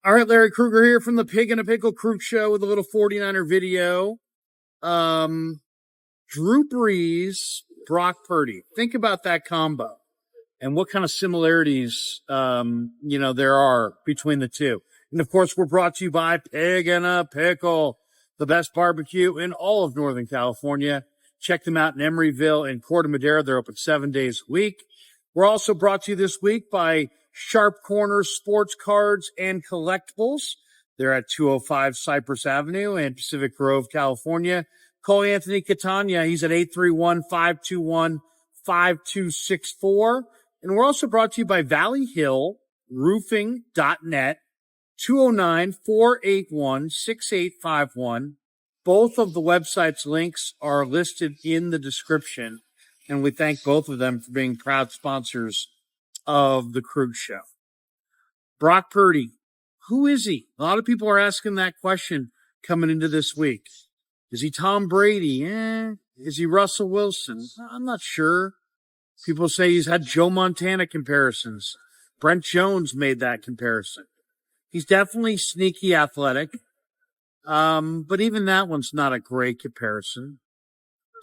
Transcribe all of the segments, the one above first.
All right, Larry Krueger here from the Pig and a Pickle Krug Show with a little 49er video. Drew Brees, Brock Purdy. Think about that combo and what kind of similarities, there are between the two. And of course, we're brought to you by Pig and a Pickle, the best barbecue in all of Northern California. Check them out in Emeryville and Corte Madera. They're open 7 days a week. We're also brought to you this week by Sharp Corner Sports Cards and Collectibles. They're at 205 Cypress Avenue in Pacific Grove, California. Call Anthony Catania. He's at 831-521-5264. And we're also brought to you by Valley Hill Roofing.net, 209-481-6851. Both of the website's links are listed in the description, and we thank both of them for being proud sponsors of the Krug Show. Brock Purdy, who is he? A lot of people are asking that question coming into this week. Is he Tom Brady? Is he Russell Wilson? I'm not sure. People say he's had Joe Montana comparisons. Brent Jones made that comparison. He's definitely sneaky athletic. But even that one's not a great comparison.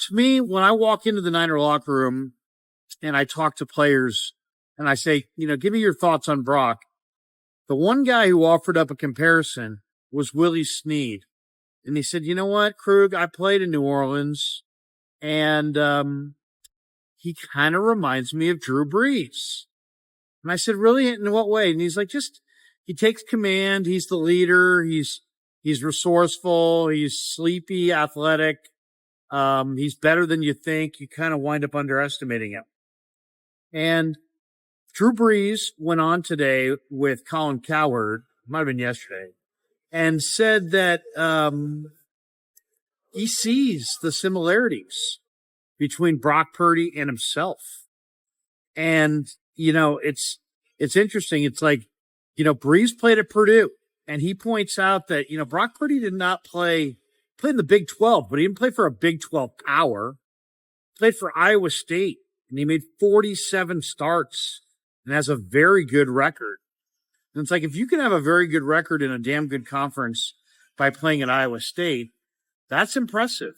To me, when I walk into the Niner locker room and I talk to players and I say, give me your thoughts on Brock, the one guy who offered up a comparison was Willie Snead. And he said, you know what, Krug, I played in New Orleans, and he kind of reminds me of Drew Brees. And I said, really? In what way? And he's like, he takes command. He's the leader. He's resourceful. He's sleepy, athletic. He's better than you think. You kind of wind up underestimating him. And Drew Brees went on today with Colin Cowherd, might have been yesterday, and said that he sees the similarities between Brock Purdy and himself. And, it's interesting. It's like, Brees played at Purdue, and he points out that, Brock Purdy did not play in the Big 12, but he didn't play for a Big 12 power. He played for Iowa State, and he made 47 starts and has a very good record. And it's like, if you can have a very good record in a damn good conference by playing at Iowa State, that's impressive.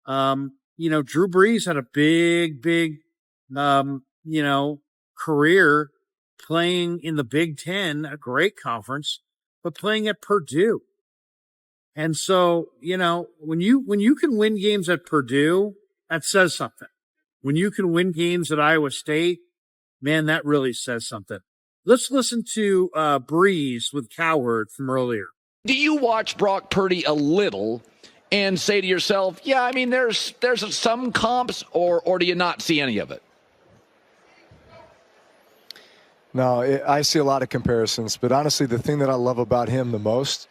Drew Brees had a big, career playing in the Big Ten, a great conference, but playing at Purdue. And so, when you can win games at Purdue, that says something. When you can win games at Iowa State, man, that really says something. Let's listen to Brees with Cowherd from earlier. Do you watch Brock Purdy a little and say to yourself, yeah, I mean, there's some comps, or do you not see any of it? No, I see a lot of comparisons, but honestly, the thing that I love about him the most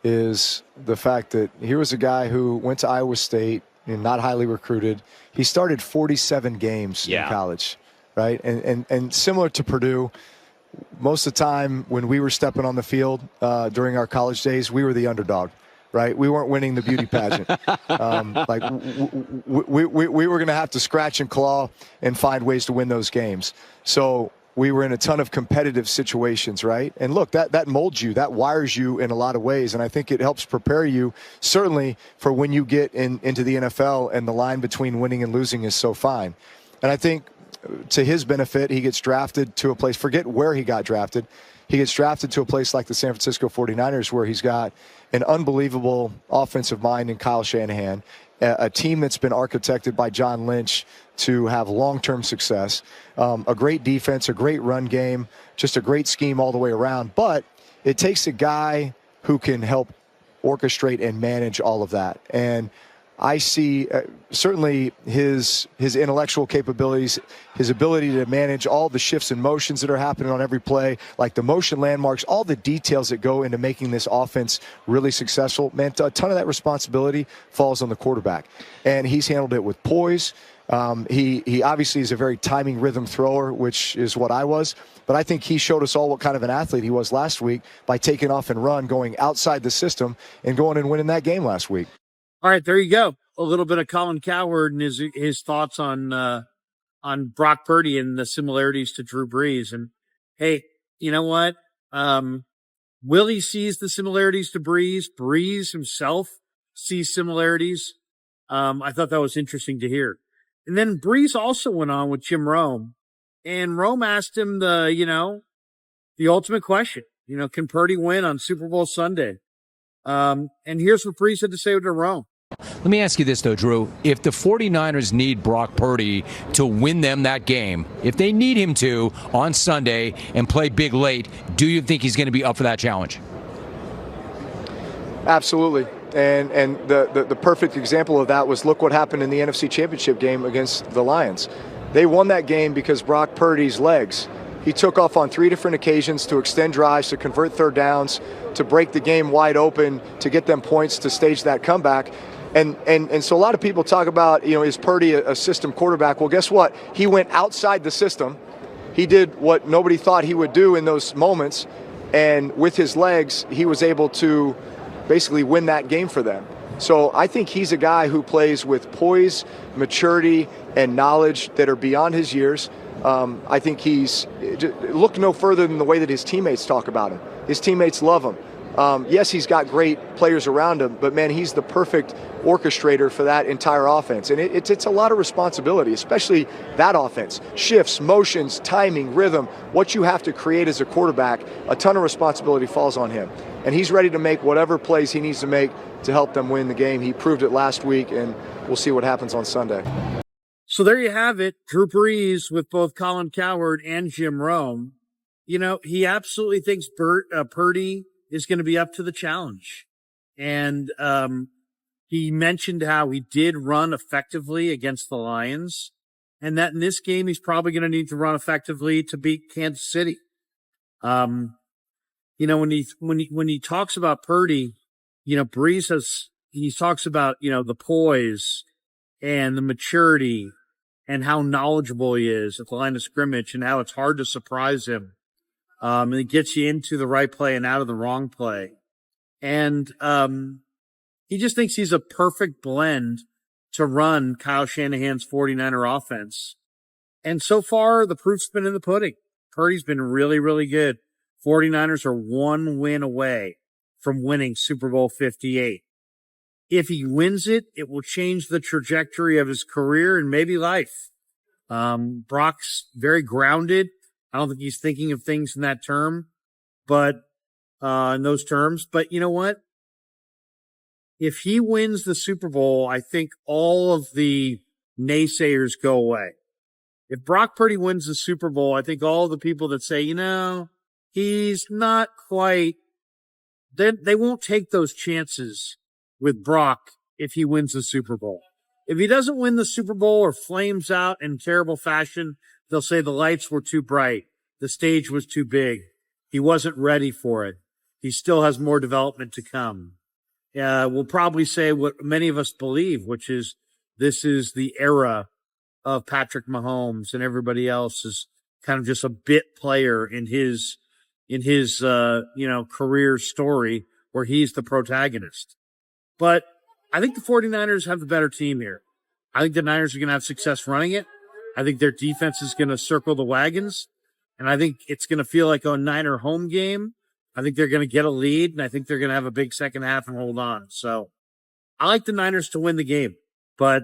is the fact that he was a guy who went to Iowa State and not highly recruited. He started 47 games in college, right? And similar to Purdue, most of the time when we were stepping on the field during our college days, we were the underdog, right? We weren't winning the beauty pageant. We were going to have to scratch and claw and find ways to win those games. So we were in a ton of competitive situations, right? And look, that molds you, that wires you in a lot of ways. And I think it helps prepare you, certainly, for when you get into the NFL and the line between winning and losing is so fine. And I think to his benefit, he gets drafted to a place, forget where he got drafted, he gets drafted to a place like the San Francisco 49ers, where he's got an unbelievable offensive mind in Kyle Shanahan, a team that's been architected by John Lynch to have long-term success, a great defense, a great run game, just a great scheme all the way around. But it takes a guy who can help orchestrate and manage all of that. And I see certainly his intellectual capabilities, his ability to manage all the shifts and motions that are happening on every play, like the motion landmarks, all the details that go into making this offense really successful. Man, a ton of that responsibility falls on the quarterback. And he's handled it with poise. He obviously is a very timing rhythm thrower, which is what I was. But I think he showed us all what kind of an athlete he was last week by taking off and run, going outside the system, and going and winning that game last week. All right, there you go. A little bit of Colin Cowherd and his thoughts on Brock Purdy and the similarities to Drew Brees. And hey, you know what? Willie sees the similarities to Brees. Brees himself sees similarities. I thought that was interesting to hear. And then Brees also went on with Jim Rome, and Rome asked him the ultimate question. Can Purdy win on Super Bowl Sunday? And here's what Brees had to say to Rome. Let me ask you this, though, Drew. If the 49ers need Brock Purdy to win them that game, if they need him to on Sunday and play big late, do you think he's going to be up for that challenge? Absolutely. And the perfect example of that was, look what happened in the NFC Championship game against the Lions. They won that game because Brock Purdy's legs. He took off on 3 different occasions to extend drives, to convert third downs, to break the game wide open, to get them points, to stage that comeback. And so a lot of people talk about, is Purdy a system quarterback? Well, guess what? He went outside the system. He did what nobody thought he would do in those moments. And with his legs, he was able to basically win that game for them. So I think he's a guy who plays with poise, maturity, and knowledge that are beyond his years. I think look no further than the way that his teammates talk about him. His teammates love him. Yes, he's got great players around him, but man, he's the perfect orchestrator for that entire offense. And it's a lot of responsibility, especially that offense. Shifts, motions, timing, rhythm, what you have to create as a quarterback, a ton of responsibility falls on him. And he's ready to make whatever plays he needs to make to help them win the game. He proved it last week, and we'll see what happens on Sunday. So there you have it. Drew Brees with both Colin Cowherd and Jim Rome. He absolutely thinks Purdy is going to be up to the challenge. And he mentioned how he did run effectively against the Lions, and that in this game he's probably going to need to run effectively to beat Kansas City. When he talks about Purdy, Brees he talks about, the poise and the maturity and how knowledgeable he is at the line of scrimmage and how it's hard to surprise him. And it gets you into the right play and out of the wrong play. And he just thinks he's a perfect blend to run Kyle Shanahan's 49er offense. And so far, the proof's been in the pudding. Purdy's been really, really good. 49ers are 1 win away from winning Super Bowl 58. If he wins it, it will change the trajectory of his career and maybe life. Brock's very grounded. I don't think he's thinking of things in that term, but in those terms. But you know what? If he wins the Super Bowl, I think all of the naysayers go away. If Brock Purdy wins the Super Bowl, I think all the people that say, he's not quite, they won't take those chances with Brock if he wins the Super Bowl. If he doesn't win the Super Bowl or flames out in terrible fashion, they'll say the lights were too bright. The stage was too big. He wasn't ready for it. He still has more development to come. We'll probably say what many of us believe, which is this is the era of Patrick Mahomes, and everybody else is kind of just a bit player in his career story where he's the protagonist. But I think the 49ers have the better team here. I think the Niners are going to have success running it. I think their defense is going to circle the wagons. And I think it's going to feel like a Niner home game. I think they're going to get a lead, and I think they're going to have a big second half and hold on. So I like the Niners to win the game. But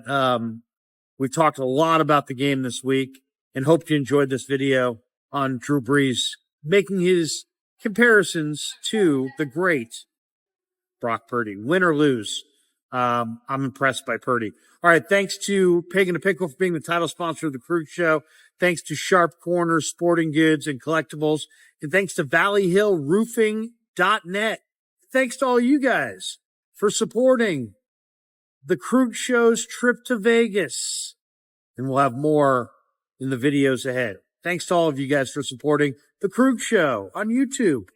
we've talked a lot about the game this week and hope you enjoyed this video on Drew Brees making his comparisons to the great Brock Purdy. Win or lose, I'm impressed by Purdy. All right, thanks to Pig and a Pickle for being the title sponsor of the Crude Show. Thanks to Sharp Corners, Sporting Goods, and Collectibles. And thanks to ValleyHillRoofing.net. Thanks to all you guys for supporting the Crude Show's trip to Vegas. And we'll have more in the videos ahead. Thanks to all of you guys for supporting the Crude Show on YouTube.